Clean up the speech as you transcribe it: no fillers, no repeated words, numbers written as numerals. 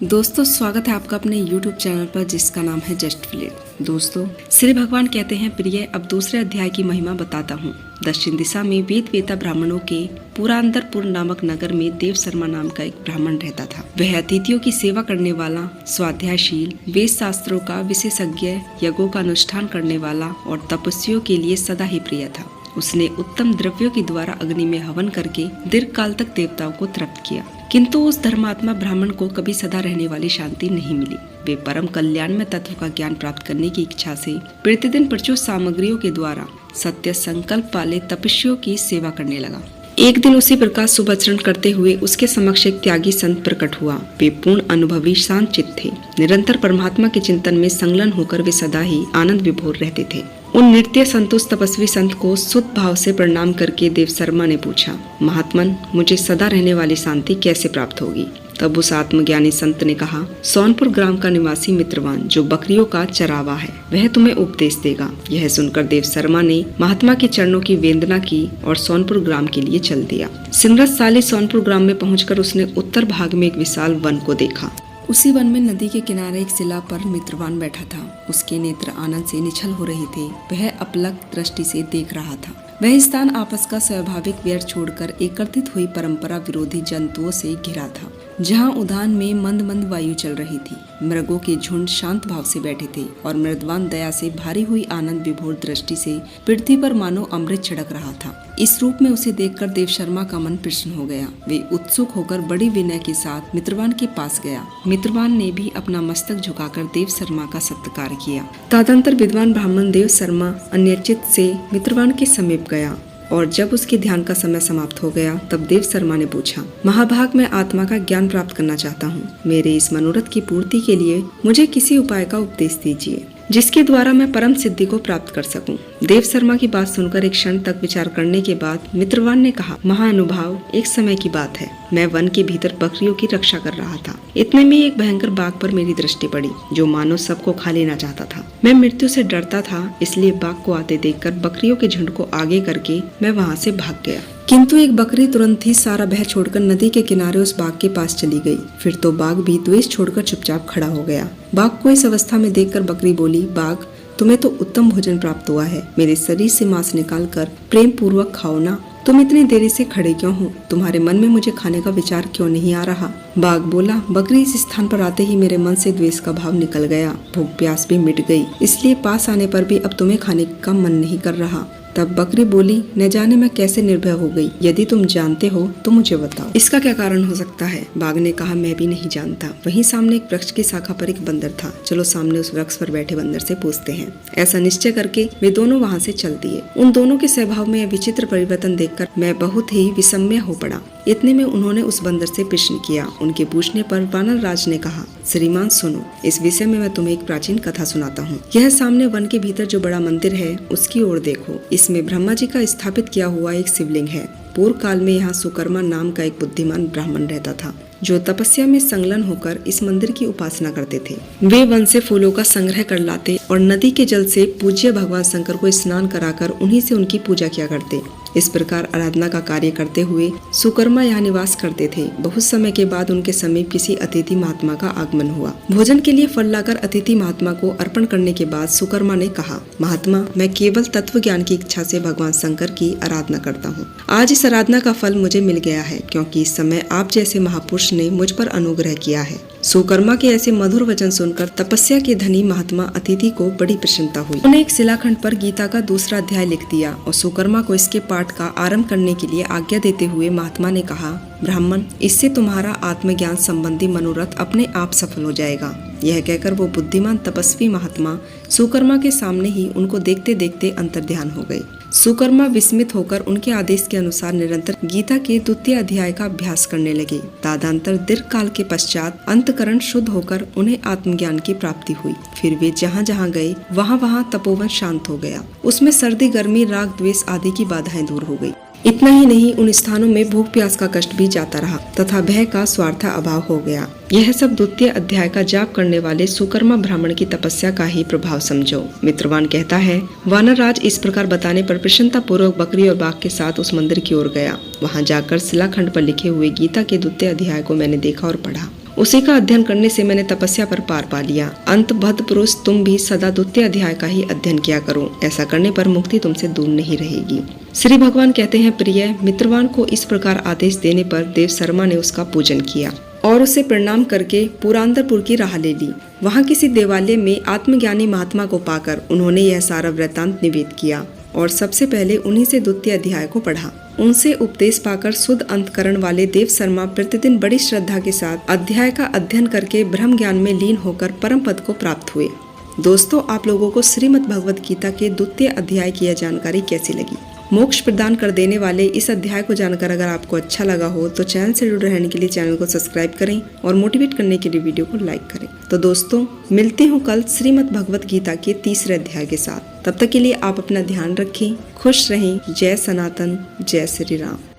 दोस्तों स्वागत है आपका अपने YouTube चैनल पर जिसका नाम है जस्ट फ्लिप। दोस्तों श्री भगवान कहते हैं, प्रिय अब दूसरे अध्याय की महिमा बताता हूँ। दक्षिण दिशा में वेद वेता ब्राह्मणों के पुरांदरपुर नामक नगर में देव शर्मा नाम का एक ब्राह्मण रहता था। वह अतिथियों की सेवा करने वाला, स्वाध्यायशील, वेद शास्त्रों का विशेषज्ञ, यज्ञों का अनुष्ठान करने वाला और तपस्वियों के लिए सदा ही प्रिय था। उसने उत्तम द्रव्यों के द्वारा अग्नि में हवन करके दीर्घ काल तक देवताओं को तृप्त किया, किंतु उस धर्मात्मा ब्राह्मण को कभी सदा रहने वाली शांति नहीं मिली। वे परम कल्याण में तत्व का ज्ञान प्राप्त करने की इच्छा से प्रतिदिन प्रचुर सामग्रियों के द्वारा सत्य संकल्प वाले तपस्वियों की सेवा करने लगा। एक दिन उसी प्रकार शुभाचरण करते हुए उसके समक्ष एक त्यागी संत प्रकट हुआ। वे पूर्ण अनुभवी शांत चित्त थे। निरंतर परमात्मा के चिंतन में संलग्न होकर वे सदा ही आनंद विभोर रहते थे। उन नित्य संतुष्ट तपस्वी संत को शुद्ध भाव से प्रणाम करके देव शर्मा ने पूछा, महात्मन, मुझे सदा रहने वाली शांति कैसे प्राप्त होगी? तब उस आत्मज्ञानी संत ने कहा, सोनपुर ग्राम का निवासी मित्रवान जो बकरियों का चरावा है, वह तुम्हें उपदेश देगा। यह सुनकर देव शर्मा ने महात्मा के चरणों की वंदना की और सोनपुर ग्राम के लिए चल दिया। सिमरतशाली सोनपुर ग्राम में पहुंचकर उसने उत्तर भाग में एक विशाल वन को देखा। उसी वन में नदी के किनारे एक शिला पर मित्रवान बैठा था। उसके नेत्र आनंद से निछल हो रहे थे। वह अपलक दृष्टि से देख रहा था। वह स्थान आपस का स्वाभाविक व्यर्थ छोड़कर एकत्रित हुई परंपरा विरोधी जंतुओं से घिरा था, जहाँ उद्यान में मंद मंद वायु चल रही थी। मृगों के झुंड शांत भाव से बैठे थे और मृदवान दया से भारी हुई आनंद विभोर दृष्टि से पृथ्वी पर मानो अमृत छिड़क रहा था। इस रूप में उसे देखकर देव शर्मा का मन प्रसन्न हो गया। वे उत्सुक होकर बड़ी विनय के साथ मित्रवान के पास गया। मित्रवान ने भी अपना मस्तक झुकाकर देव शर्मा का सत्कार किया। तदंतर विद्वान ब्राह्मण देव शर्मा अन्यचित से मित्रवान के समीप गया और जब उसके ध्यान का समय समाप्त हो गया तब देव शर्मा ने पूछा, महाभाग, मैं आत्मा का ज्ञान प्राप्त करना चाहता हूँ। मेरे इस मनोरथ की पूर्ति के लिए मुझे किसी उपाय का उपदेश दीजिए जिसके द्वारा मैं परम सिद्धि को प्राप्त कर सकूं। देव शर्मा की बात सुनकर एक क्षण तक विचार करने के बाद मित्रवान ने कहा, महानुभाव, एक समय की बात है, मैं वन के भीतर बकरियों की रक्षा कर रहा था। इतने में एक भयंकर बाघ पर मेरी दृष्टि पड़ी जो मानो सबको खा लेना चाहता था। मैं मृत्यु से डरता था, इसलिए बाघ को आते देखकर बकरियों के झुंड को आगे करके मैं वहाँ से भाग गया। किंतु एक बकरी तुरंत ही सारा भय छोड़कर नदी के किनारे उस बाघ के पास चली गई। फिर तो बाघ भी द्वेष छोड़कर चुपचाप खड़ा हो गया। बाघ को इस अवस्था में देखकर बकरी बोली, बाघ, तुम्हें तो उत्तम भोजन प्राप्त हुआ है। मेरे शरीर से मांस निकाल कर प्रेम पूर्वक खाओ ना। तुम इतनी देरी से खड़े क्यों हो? तुम्हारे मन में मुझे खाने का विचार क्यों नहीं आ रहा? बाघ बोला, बकरी, इस स्थान पर आते ही मेरे मन से द्वेष का भाव निकल गया। भूख प्यास भी मिट गई, इसलिए पास आने पर भी अब तुम्हें खाने का मन नहीं कर रहा। तब बकरी बोली, न जाने मैं कैसे निर्भय हो गई। यदि तुम जानते हो तो मुझे बताओ, इसका क्या कारण हो सकता है? बाघ ने कहा, मैं भी नहीं जानता। वहीं सामने एक वृक्ष की शाखा पर एक बंदर था। चलो सामने उस वृक्ष पर बैठे बंदर से पूछते हैं। ऐसा निश्चय करके वे दोनों वहाँ से चल दिए। उन दोनों के स्वभाव में विचित्र परिवर्तन देखकर मैं बहुत ही विस्मय हो पड़ा। इतने में उन्होंने उस बंदर से प्रश्न किया। उनके पूछने पर वानर राज ने कहा, श्रीमान सुनो, इस विषय में मैं तुम्हें एक प्राचीन कथा सुनाता हूँ। यह सामने वन के भीतर जो बड़ा मंदिर है उसकी ओर देखो। इसमें ब्रह्मा जी का स्थापित किया हुआ एक शिवलिंग है। पूर्व काल में यहाँ सुकर्मा नाम का एक बुद्धिमान ब्राह्मण रहता था जो तपस्या में संलग्न होकर इस मंदिर की उपासना करते थे। वे वन से फूलों का संग्रह कर लाते और नदी के जल से पूज्य भगवान शंकर को स्नान कराकर उन्हीं से उनकी पूजा किया करते। इस प्रकार आराधना का कार्य करते हुए सुकर्मा यहाँ निवास करते थे। बहुत समय के बाद उनके समीप किसी अतिथि महात्मा का आगमन हुआ। भोजन के लिए फल लाकर अतिथि महात्मा को अर्पण करने के बाद सुकर्मा ने कहा, महात्मा, मैं केवल तत्व ज्ञान की इच्छा से भगवान शंकर की आराधना करता हूँ। आज इस आराधना का फल मुझे मिल गया है, क्योंकि इस समय आप जैसे महापुरुष ने मुझ पर अनुग्रह किया है। सुकर्मा के ऐसे मधुर वचन सुनकर तपस्या के धनी महात्मा अतिथि को बड़ी प्रसन्नता हुई। उन्होंने एक शिलाखंड पर गीता का दूसरा अध्याय लिख दिया और सुकर्मा को इसके पाठ का आरंभ करने के लिए आज्ञा देते हुए महात्मा ने कहा, ब्राह्मण, इससे तुम्हारा आत्मज्ञान संबंधी मनोरथ अपने आप सफल हो जाएगा। यह कहकर वो बुद्धिमान तपस्वी महात्मा सुकर्मा के सामने ही उनको देखते देखते अंतर्ध्यान हो गए। सुकर्मा विस्मित होकर उनके आदेश के अनुसार निरंतर गीता के द्वितीय अध्याय का अभ्यास करने लगे। तदंतर दीर्घ काल के पश्चात अंतकरण शुद्ध होकर उन्हें आत्मज्ञान की प्राप्ति हुई। फिर वे जहाँ जहाँ गए वहाँ तपोवन शांत हो गया। उसमें सर्दी, गर्मी, राग, द्वेष आदि की बाधाएं दूर हो गई। इतना ही नहीं, उन स्थानों में भूख प्यास का कष्ट भी जाता रहा तथा भय का स्वार्थ अभाव हो गया। यह सब द्वितीय अध्याय का जाप करने वाले सुकर्मा ब्राह्मण की तपस्या का ही प्रभाव समझो। मित्रवान कहता है, वानरराज इस प्रकार बताने पर प्रसन्नता पूर्वक बकरी और बाघ के साथ उस मंदिर की ओर गया। वहां जाकर शिलाखंड पर लिखे हुए गीता के द्वितीय अध्याय को मैंने देखा और पढ़ा। उसी का अध्ययन करने से मैंने तपस्या पर पार पा लिया। अंत भद्र पुरुष, तुम भी सदा द्वितीय अध्याय का ही अध्ययन किया करो, ऐसा करने पर मुक्ति तुमसे दूर नहीं रहेगी। श्री भगवान कहते हैं, प्रिय मित्रवान को इस प्रकार आदेश देने पर देव शर्मा ने उसका पूजन किया और उसे प्रणाम करके पुरांदरपुर की राह ले ली। वहाँ किसी देवालय में आत्मज्ञानी महात्मा को पाकर उन्होंने यह सारा वृत्तांत निवेद किया और सबसे पहले उन्हीं से द्वितीय अध्याय को पढ़ा। उनसे उपदेश पाकर शुद्ध अंतकरण वाले देव शर्मा प्रतिदिन बड़ी श्रद्धा के साथ अध्याय का अध्ययन करके ब्रह्म ज्ञान में लीन होकर परम पद को प्राप्त हुए। दोस्तों, आप लोगों को श्रीमद् भगवत गीता के द्वितीय अध्याय की यह जानकारी कैसी लगी? मोक्ष प्रदान कर देने वाले इस अध्याय को जानकर अगर आपको अच्छा लगा हो तो चैनल से जुड़े रहने के लिए चैनल को सब्सक्राइब करें और मोटिवेट करने के लिए वीडियो को लाइक करें। तो दोस्तों, मिलते हूँ कल श्रीमद् भगवत गीता के तीसरे अध्याय के साथ। तब तक के लिए आप अपना ध्यान रखें, खुश रहें। जय सनातन, जय श्री राम।